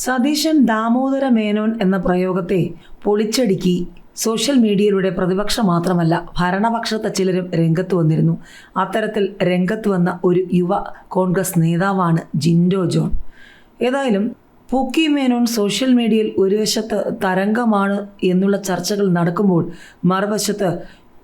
സതീശൻ ദാമോദര മേനോൻ എന്ന പ്രയോഗത്തെ പൊളിച്ചടുക്കി സോഷ്യൽ മീഡിയയിലൂടെ പ്രതിപക്ഷം മാത്രമല്ല ഭരണപക്ഷത്തെ ചിലരും രംഗത്ത് വന്നിരുന്നു. അത്തരത്തിൽ രംഗത്ത് വന്ന ഒരു യുവ കോൺഗ്രസ് നേതാവാണ് ജിൻഡോ ജോൺ. ഏതായാലും പൂക്കി മേനോൻ സോഷ്യൽ മീഡിയയിൽ ഒരു വശത്ത് തരംഗമാണ് എന്നുള്ള ചർച്ചകൾ നടക്കുമ്പോൾ മറുവശത്ത്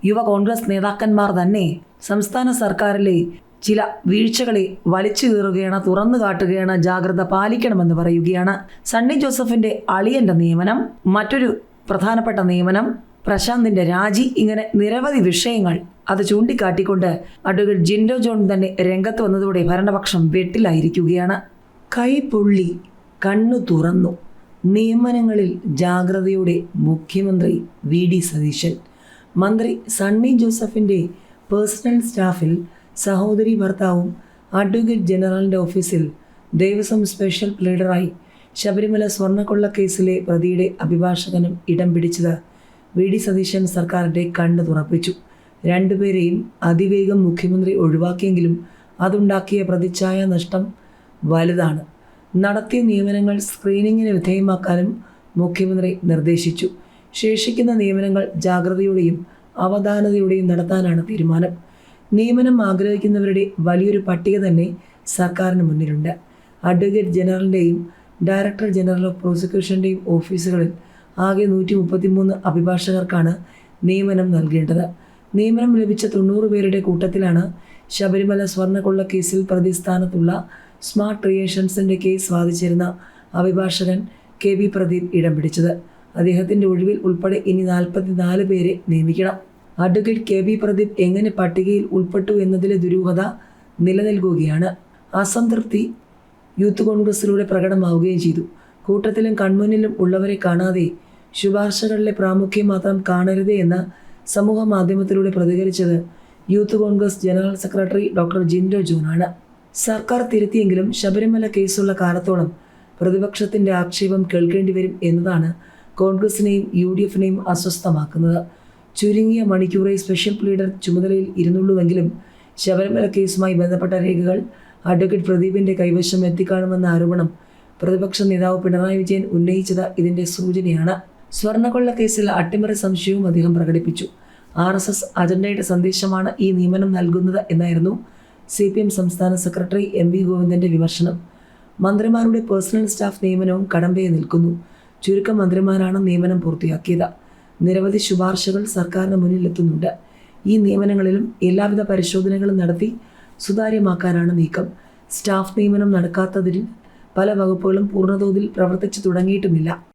യുവ കോൺഗ്രസ് നേതാക്കന്മാർ തന്നെ സംസ്ഥാന സർക്കാരിലെ ചില വീഴ്ചകളെ വലിച്ചു കീറുകയാണ്, തുറന്നു കാട്ടുകയാണ്, ജാഗ്രത പാലിക്കണമെന്ന് പറയുകയാണ്. സണ്ണി ജോസഫിന്റെ അളിയന്റെ നിയമനം, മറ്റൊരു പ്രധാനപ്പെട്ട നിയമനം, പ്രശാന്തിന്റെ രാജി, ഇങ്ങനെ നിരവധി വിഷയങ്ങൾ അത് ചൂണ്ടിക്കാട്ടിക്കൊണ്ട് അഡ്വക്കേറ്റ് ജിൻഡോ ജോൺ തന്നെ രംഗത്ത് വന്നതോടെ ഭരണപക്ഷം വെട്ടിലായിരിക്കുകയാണ്. കൈപൊള്ളി, കണ്ണു തുറന്നു, നിയമനങ്ങളിൽ ജാഗ്രതയോടെ മുഖ്യമന്ത്രി വി.ഡി. സതീശൻ. മന്ത്രി സണ്ണി ജോസഫിന്റെ പേഴ്സണൽ സ്റ്റാഫിൽ സഹോദരി ഭർത്താവും അഡ്വക്കേറ്റ് ജനറലിൻ്റെ ഓഫീസിൽ ദേവസ്വം സ്പെഷ്യൽ പ്ലീഡറായി ശബരിമല സ്വർണ്ണക്കൊള്ള കേസിലെ പ്രതിയുടെ അഭിഭാഷകനും ഇടം പിടിച്ചത് വി.ഡി. സതീശൻ സർക്കാരിൻ്റെ കണ്ണ് തുറപ്പിച്ചു. രണ്ടുപേരെയും അതിവേഗം മുഖ്യമന്ത്രി ഒഴിവാക്കിയെങ്കിലും അതുണ്ടാക്കിയ പ്രതിച്ഛായ നഷ്ടം വലുതാണ്. നടത്തിയ നിയമനങ്ങൾ സ്ക്രീനിങ്ങിന് വിധേയമാക്കാനും മുഖ്യമന്ത്രി നിർദ്ദേശിച്ചു. ശേഷിക്കുന്ന നിയമനങ്ങൾ ജാഗ്രതയോടെയും അവധാനതയോടെയും നടത്താനാണ് തീരുമാനം. നിയമനം ആഗ്രഹിക്കുന്നവരുടെ വലിയൊരു പട്ടിക തന്നെ സർക്കാരിന് മുന്നിലുണ്ട്. അഡ്വക്കേറ്റ് ജനറലിൻ്റെയും ഡയറക്ടർ ജനറൽ ഓഫ് പ്രോസിക്യൂഷൻ്റെയും ഓഫീസുകളിൽ ആകെ 133 അഭിഭാഷകർക്കാണ് നിയമനം നൽകേണ്ടത്. നിയമനം ലഭിച്ച 90 പേരുടെ കൂട്ടത്തിലാണ് ശബരിമല സ്വർണ്ണക്കൊള്ള കേസിൽ പ്രതിസ്ഥാനത്തുള്ള സ്മാർട്ട് ക്രിയേഷൻസിൻ്റെ കേസ് വാദിച്ചിരുന്ന അഭിഭാഷകൻ കെ വി പ്രദീപ് ഇടം പിടിച്ചത്. അദ്ദേഹത്തിൻ്റെ ഒഴിവിൽ ഉൾപ്പെടെ ഇനി 44 പേരെ നിയമിക്കണം. അഡ്വക്കേറ്റ് കെ വി പ്രദീപ് എങ്ങനെ പട്ടികയിൽ ഉൾപ്പെട്ടു എന്നതിലെ ദുരൂഹത നിലനിൽക്കുകയാണ്. അസംതൃപ്തി യൂത്ത് കോൺഗ്രസിലൂടെ പ്രകടമാവുകയും ചെയ്തു. കൂട്ടത്തിലും കൺമുന്നിലും ഉള്ളവരെ കാണാതെ ശുപാർശകളിലെ പ്രാമുഖ്യം മാത്രം കാണരുതേ എന്ന സമൂഹ മാധ്യമത്തിലൂടെ പ്രതികരിച്ചത് youth Congress general secretary doctor Jindo ജോണാണ്. സർക്കാർ തിരുത്തിയെങ്കിലും ശബരിമല കേസുള്ള കാലത്തോളം പ്രതിപക്ഷത്തിൻ്റെ ആക്ഷേപം കേൾക്കേണ്ടി വരും എന്നതാണ് കോൺഗ്രസിനെയും UDFിനെയും അസ്വസ്ഥമാക്കുന്നത്. ചുരുങ്ങിയ മണിക്കൂറെ സ്പെഷ്യൽ പ്ലീഡർ ചുമതലയിൽ ഇരുന്നുള്ളൂവെങ്കിലും ശബരിമല കേസുമായി ബന്ധപ്പെട്ട രേഖകൾ അഡ്വക്കേറ്റ് പ്രദീപിൻ്റെ കൈവശം എത്തിക്കാണുമെന്ന ആരോപണം പ്രതിപക്ഷ നേതാവ് പിണറായി വിജയൻ ഉന്നയിച്ചത് ഇതിൻ്റെ സൂചനയാണ്. സ്വർണ്ണക്കൊള്ള കേസിൽ അട്ടിമറി സംശയവും അദ്ദേഹം പ്രകടിപ്പിച്ചു. RSS അജണ്ടയുടെ സന്ദേശമാണ് ഈ നിയമനം നൽകുന്നത് എന്നായിരുന്നു CPM സംസ്ഥാന സെക്രട്ടറി MV ഗോവിന്ദൻ്റെ വിമർശനം. മന്ത്രിമാരുടെ പേഴ്സണൽ സ്റ്റാഫ് നിയമനവും കടമ്പയെ നിൽക്കുന്നു. ചുരുക്കം മന്ത്രിമാരാണ് നിയമനം പൂർത്തിയാക്കിയത്. നിരവധി ശുപാർശകൾ സർക്കാരിന് മുന്നിലെത്തുന്നുണ്ട്. ഈ നിയമനങ്ങളിലും എല്ലാവിധ പരിശോധനകളും നടത്തി സുതാര്യമാക്കാനാണ് നീക്കം. സ്റ്റാഫ് നിയമനം നടക്കാത്തതിൽ പല വകുപ്പുകളും പൂർണ്ണതോതിൽ പ്രവർത്തിച്ചു തുടങ്ങിയിട്ടുമില്ല.